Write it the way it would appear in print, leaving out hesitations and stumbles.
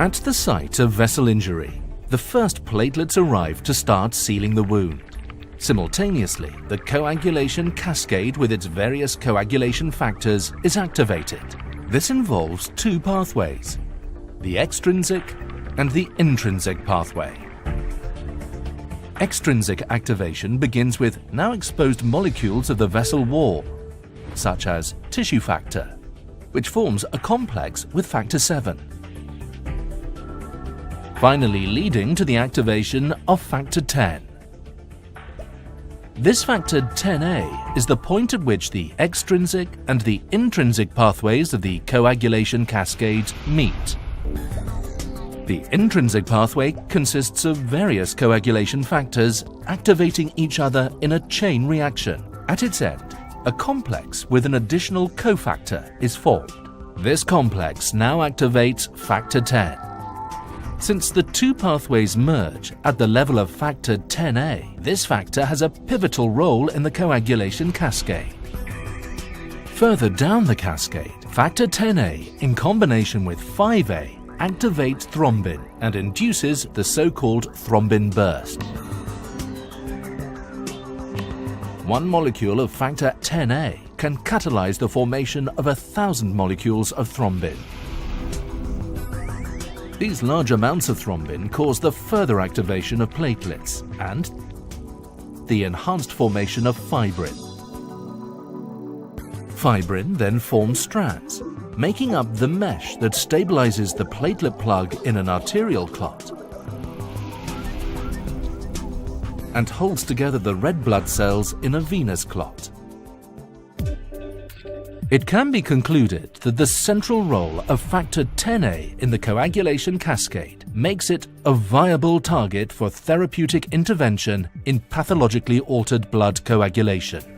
At the site of vessel injury, the first platelets arrive to start sealing the wound. Simultaneously, the coagulation cascade with its various coagulation factors is activated. This involves two pathways, the extrinsic and the intrinsic pathway. Extrinsic activation begins with now exposed molecules of the vessel wall, such as tissue factor, which forms a complex with factor 7. Finally leading to the activation of factor 10. This factor 10A is the point at which the extrinsic and the intrinsic pathways of the coagulation cascades meet. The intrinsic pathway consists of various coagulation factors activating each other in a chain reaction. At its end, a complex with an additional cofactor is formed. This complex now activates factor 10. Since the two pathways merge at the level of factor 10A, this factor has a pivotal role in the coagulation cascade. Further down the cascade, factor 10A in combination with 5A activates thrombin and induces the so-called thrombin burst. One molecule of factor 10A can catalyze the formation of 1,000 molecules of thrombin. These large amounts of thrombin cause the further activation of platelets and the enhanced formation of fibrin. Fibrin then forms strands, making up the mesh that stabilizes the platelet plug in an arterial clot and holds together the red blood cells in a venous clot. It can be concluded that the central role of factor 10A in the coagulation cascade makes it a viable target for therapeutic intervention in pathologically altered blood coagulation.